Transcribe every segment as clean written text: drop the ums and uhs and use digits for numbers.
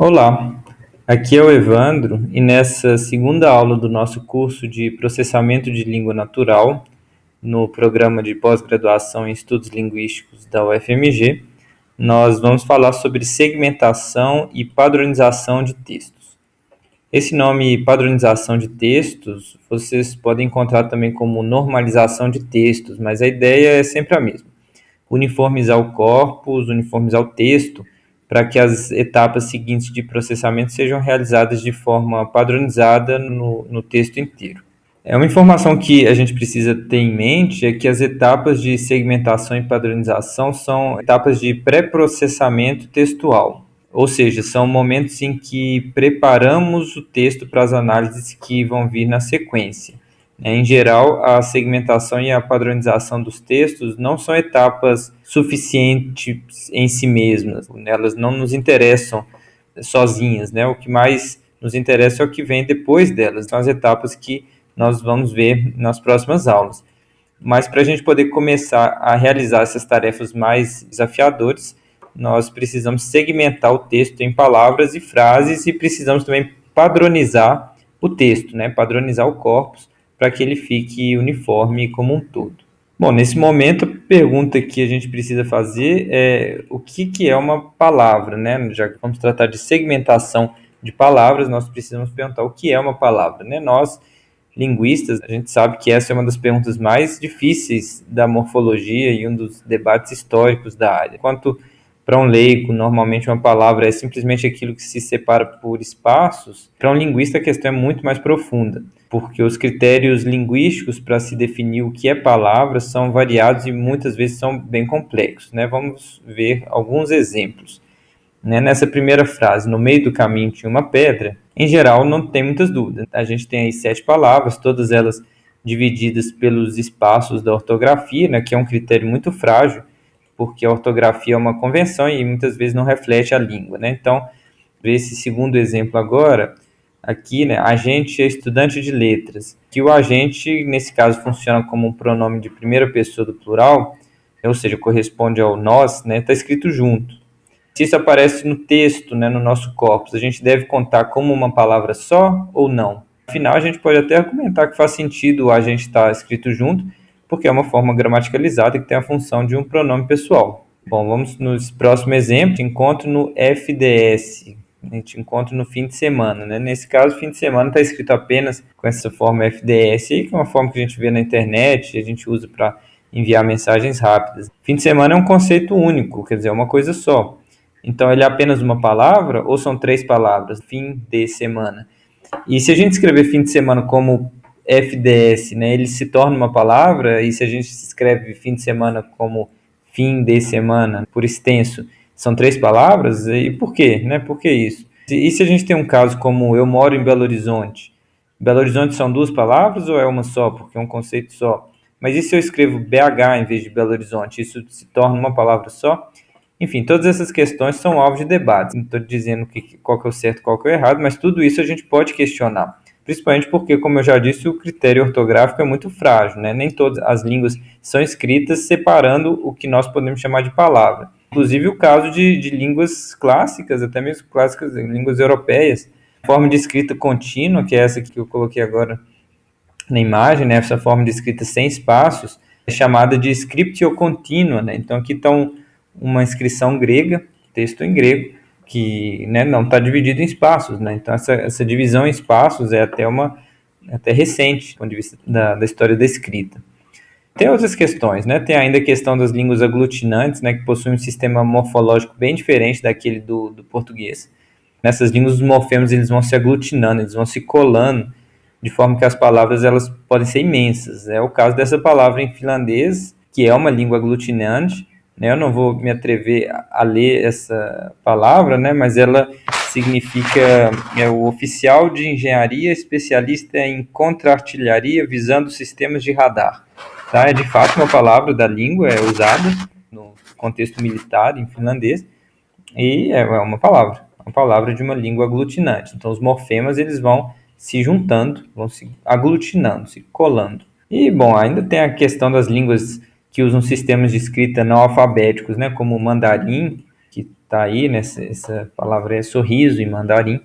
Olá, aqui é o Evandro e nessa segunda aula do nosso curso de Processamento de Língua Natural, no programa de pós-graduação em Estudos Linguísticos da UFMG, nós vamos falar sobre segmentação e padronização de textos. Esse nome padronização de textos, vocês podem encontrar também como normalização de textos, mas a ideia é sempre a mesma: uniformizar o corpus, uniformizar o texto, para que as etapas seguintes de processamento sejam realizadas de forma padronizada no texto inteiro. É uma informação que a gente precisa ter em mente é que as etapas de segmentação e padronização são etapas de pré-processamento textual, ou seja, são momentos em que preparamos o texto para as análises que vão vir na sequência. Em geral, a segmentação e a padronização dos textos não são etapas suficientes em si mesmas, elas não nos interessam sozinhas, né? O que mais nos interessa é o que vem depois delas, são as etapas que nós vamos ver nas próximas aulas. Mas para a gente poder começar a realizar essas tarefas mais desafiadoras, nós precisamos segmentar o texto em palavras e frases e precisamos também padronizar o texto, né? Padronizar o corpus para que ele fique uniforme como um todo. Bom, nesse momento, a pergunta que a gente precisa fazer é o que é uma palavra, né? Já que vamos tratar de segmentação de palavras, nós precisamos perguntar o que é uma palavra, né? Nós, linguistas, a gente sabe que essa é uma das perguntas mais difíceis da morfologia e um dos debates históricos da área. Enquanto para um leigo, normalmente uma palavra é simplesmente aquilo que se separa por espaços, para um linguista a questão é muito mais profunda, porque os critérios linguísticos para se definir o que é palavra são variados e muitas vezes são bem complexos, né? Vamos ver alguns exemplos. Nessa primeira frase, no meio do caminho tinha uma pedra, em geral não tem muitas dúvidas. A gente tem aí 7 palavras, todas elas divididas pelos espaços da ortografia, né, que é um critério muito frágil, porque a ortografia é uma convenção e muitas vezes não reflete a língua, né? Então, esse segundo exemplo agora, aqui, né, agente é estudante de letras, que o agente, nesse caso, funciona como um pronome de primeira pessoa do plural, ou seja, corresponde ao nós, né, está escrito junto. Se isso aparece no texto, né, no nosso corpus, a gente deve contar como uma palavra só ou não? Afinal, a gente pode até argumentar que faz sentido a gente estar escrito junto, porque é uma forma gramaticalizada que tem a função de um pronome pessoal. Bom, vamos no próximo exemplo, encontro no FDS, a gente encontra no fim de semana, né? Nesse caso, fim de semana está escrito apenas com essa forma FDS, que é uma forma que a gente vê na internet, a gente usa para enviar mensagens rápidas. Fim de semana é um conceito único, quer dizer, é uma coisa só. Então, ele é apenas uma palavra ou são 3 palavras? Fim de semana. E se a gente escrever fim de semana como FDS, né, ele se torna uma palavra, e se a gente escreve fim de semana como fim de semana, por extenso, são 3 palavras? E por quê? Né? Por que isso? E se a gente tem um caso como eu moro em Belo Horizonte? Belo Horizonte são 2 palavras ou é uma só, porque é um conceito só? Mas e se eu escrevo BH em vez de Belo Horizonte? Isso se torna uma palavra só? Enfim, todas essas questões são alvo de debate. Não estou dizendo qual que é o certo e qual que é o errado, mas tudo isso a gente pode questionar. Principalmente porque, como eu já disse, o critério ortográfico é muito frágil, né? Nem todas as línguas são escritas separando o que nós podemos chamar de palavra. Inclusive o caso de línguas clássicas, até mesmo clássicas, línguas europeias. A forma de escrita contínua, que é essa que eu coloquei agora na imagem, né? Essa forma de escrita sem espaços, é chamada de scriptio continua, né? Então aqui estão uma inscrição grega, texto em grego, que, né, não está dividido em espaços, né? Então essa divisão em espaços é até recente, do ponto de vista da história da escrita. Tem outras questões, né? Tem ainda a questão das línguas aglutinantes, né, que possuem um sistema morfológico bem diferente daquele do português. Nessas línguas, os morfemas eles vão se aglutinando, eles vão se colando, de forma que as palavras elas podem ser imensas. É o caso dessa palavra em finlandês, que é uma língua aglutinante, né? Eu não vou me atrever a ler essa palavra, né? Mas ela significa o oficial de engenharia especialista em contra-artilharia visando sistemas de radar. Tá? É de fato uma palavra da língua, é usada no contexto militar em finlandês, e é uma palavra de uma língua aglutinante. Então, os morfemas eles vão se juntando, vão se aglutinando, se colando. E, bom, ainda tem a questão das línguas que usam sistemas de escrita não alfabéticos, né, como o mandarim, que está aí, né? Essa palavra é sorriso em mandarim,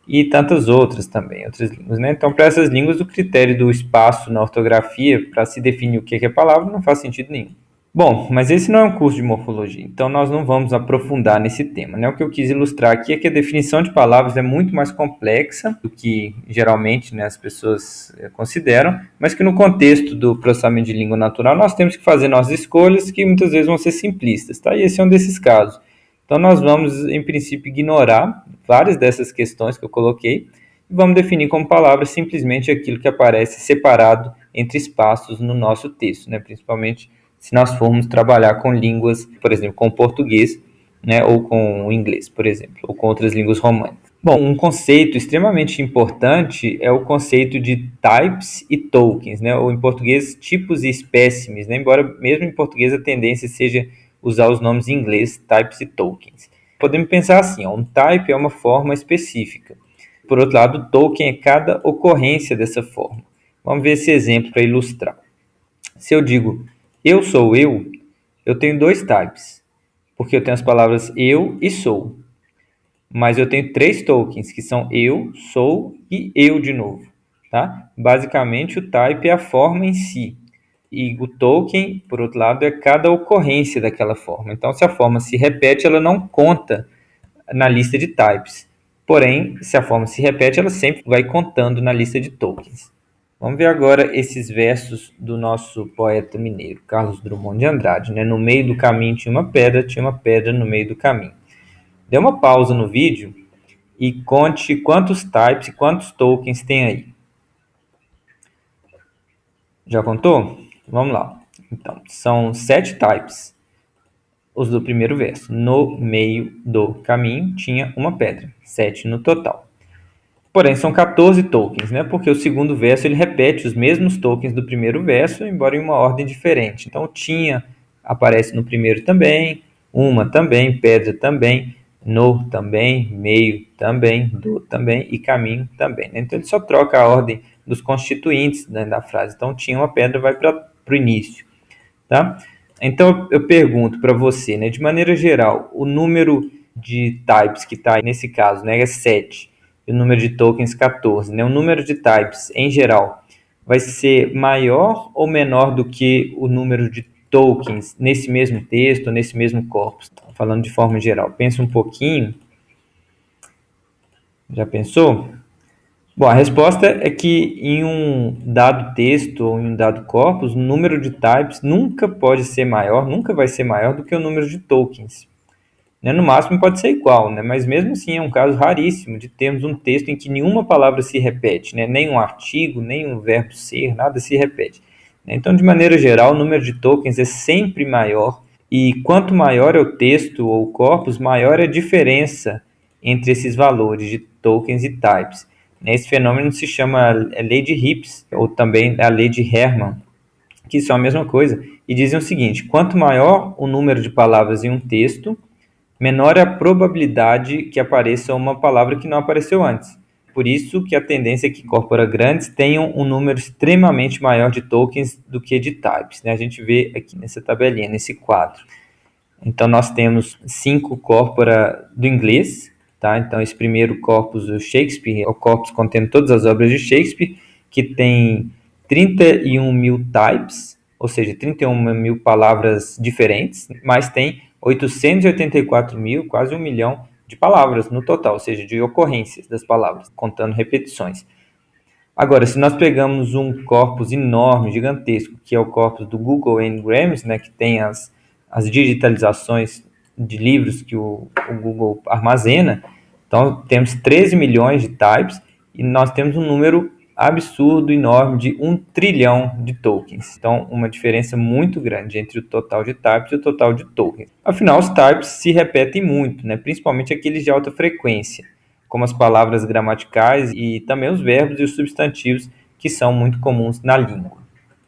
e tantas outras também, outras línguas, né? Então, para essas línguas, o critério do espaço na ortografia, para se definir o que é palavra, não faz sentido nenhum. Bom, mas esse não é um curso de morfologia, então nós não vamos aprofundar nesse tema, né? O que eu quis ilustrar aqui é que a definição de palavras é muito mais complexa do que geralmente, né, as pessoas consideram, mas que no contexto do processamento de língua natural nós temos que fazer nossas escolhas que muitas vezes vão ser simplistas, tá? E esse é um desses casos. Então nós vamos, em princípio, ignorar várias dessas questões que eu coloquei e vamos definir como palavra simplesmente aquilo que aparece separado entre espaços no nosso texto, né? Principalmente se nós formos trabalhar com línguas, por exemplo, com o português, né, ou com o inglês, por exemplo, ou com outras línguas românicas. Bom, um conceito extremamente importante é o conceito de types e tokens, né, ou em português, tipos e espécimes, né, embora mesmo em português a tendência seja usar os nomes em inglês, types e tokens. Podemos pensar assim, ó, um type é uma forma específica. Por outro lado, token é cada ocorrência dessa forma. Vamos ver esse exemplo para ilustrar. Se eu digo eu sou eu tenho dois types, porque eu tenho as palavras eu e sou. Mas eu tenho três tokens, que são eu, sou e eu de novo. Tá? Basicamente, o type é a forma em si. E o token, por outro lado, é cada ocorrência daquela forma. Então, se a forma se repete, ela não conta na lista de types. Porém, se a forma se repete, ela sempre vai contando na lista de tokens. Vamos ver agora esses versos do nosso poeta mineiro, Carlos Drummond de Andrade, né? No meio do caminho tinha uma pedra no meio do caminho. Dê uma pausa no vídeo e conte quantos types e quantos tokens tem aí. Já contou? Vamos lá. Então, são 7 types, os do primeiro verso. No meio do caminho tinha uma pedra, 7 no total. Porém, são 14 tokens, né? Porque o segundo verso ele repete os mesmos tokens do primeiro verso, embora em uma ordem diferente. Então, tinha aparece no primeiro também, uma também, pedra também, no também, meio também, do também e caminho também. Né? Então, ele só troca a ordem dos constituintes, né, da frase. Então, tinha uma pedra, vai para o início. Tá? Então, eu pergunto para você, né, de maneira geral, o número de types que está nesse caso, né, é 7, e o número de tokens 14. Né? O número de types, em geral, vai ser maior ou menor do que o número de tokens nesse mesmo texto, nesse mesmo corpus? Falando de forma geral. Pensa um pouquinho. Já pensou? Bom, a resposta é que em um dado texto ou em um dado corpus, o número de types nunca pode ser maior, nunca vai ser maior do que o número de tokens. Né? No máximo pode ser igual, né? Mas mesmo assim é um caso raríssimo de termos um texto em que nenhuma palavra se repete, né? Nem um artigo, nem um verbo ser, nada se repete. Então, de maneira geral, o número de tokens é sempre maior e quanto maior é o texto ou o corpus, maior é a diferença entre esses valores de tokens e types. Esse fenômeno se chama lei de Hipps, ou também a lei de Hermann, que são a mesma coisa, e dizem o seguinte: quanto maior o número de palavras em um texto, menor é a probabilidade que apareça uma palavra que não apareceu antes. Por isso que a tendência é que corpora grandes tenham um número extremamente maior de tokens do que de types. Né? A gente vê aqui nessa tabelinha, nesse quadro. Então, nós temos 5 corpora do inglês, tá? Então, esse primeiro corpus, o Shakespeare, é o corpus contendo todas as obras de Shakespeare, que tem 31 mil types, ou seja, 31 mil palavras diferentes, mas tem 884 mil, quase 1 milhão de palavras no total, ou seja, de ocorrências das palavras, contando repetições. Agora, se nós pegamos um corpus enorme, gigantesco, que é o corpus do Google Ngrams, né, que tem as digitalizações de livros que o Google armazena, então temos 13 milhões de types e nós temos um número absurdo, enorme, de 1 trilhão de tokens. Então, uma diferença muito grande entre o total de types e o total de tokens. Afinal, os types se repetem muito, né, principalmente aqueles de alta frequência, como as palavras gramaticais e também os verbos e os substantivos que são muito comuns na língua.